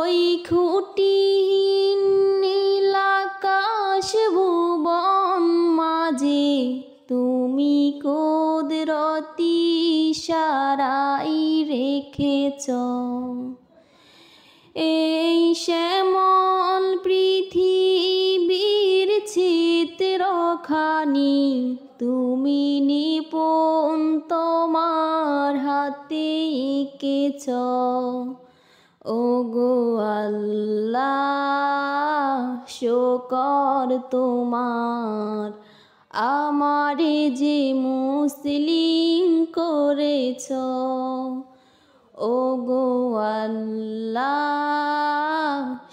ওই খুঁটিহীন নীল আকাশ ভুবন মাঝে তুমি কুদরতি ইশারায় রেখেছ এই শ্যামল পৃথিবীর চিত্রখানি তুমি নিপুণ তোমার হাতে এঁকেছ। ওগো আল্লাহ শুকর তোমার আমারে যে মুসলিম করেছ। ওগো আল্লাহ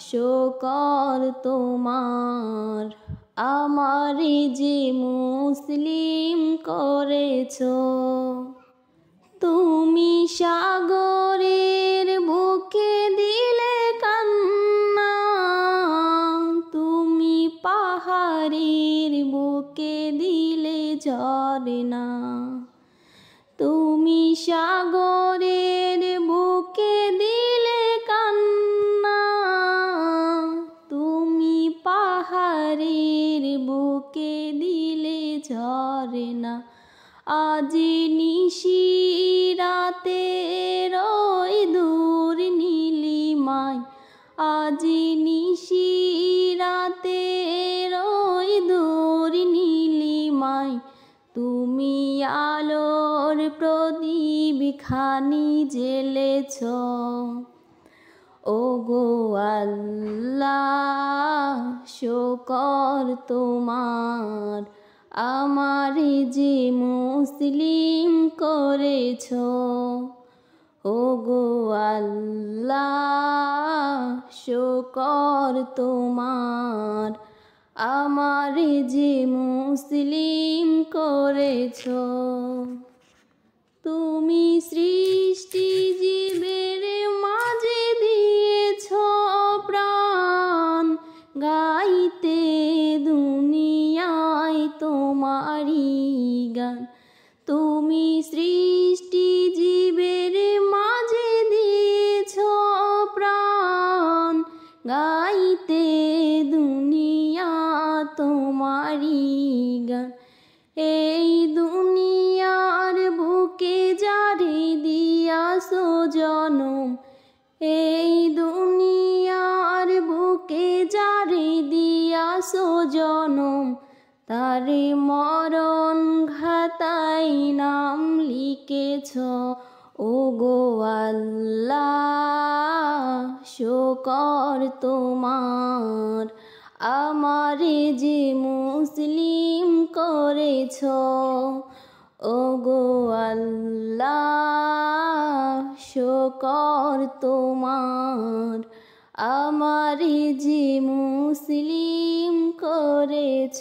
শুকর তোমার আমারে যে মুসলিম করেছ। তুমি সাগরের বুকে দিলে কান্না তুমি পাহাড়ের বুকে দিলে ঝরনা তুমি সাগরের বুকে দিলে কান্না তুমি পাহাড়ের বুকে দিলে ঝরনা। আজি নিশি রাতে রই দূর নীলিমায় আজি নিশি রাতে রই দূর নীলিমায় তুমি আলোর প্রদীপ খানি জ্বেলেছ। ওগো আল্লাহ শুকর তোমার আমারে যে মুসলিম করেছ। ওগো আল্লাহ শুকর তোমার আমারে যে মুসলিম করেছ। তুমি সৃষ্টি জীবের মাঝে দিয়েছ প্রাণ গাইতে দুনিয়ায় তোমারি গান। তুমি সৃষ্টি জীবের মাঝে দিয়েছ প্রাণ গাইতে দুনিয়া তোমারি গান। এই দুনিয়ার বুকে যারে দিয়াছো জনম এই দুনিয়ার বুকে যারে দিয়াছো জনম তারে মরণ ঘাতাই নাম লিখেছ। ওগো আল্লাহ শুকর তোমার আমারে যে মুসলিম করেছ। ওগো আল্লাহ শুকর তোমার আমারে যে মুসলিম করেছ।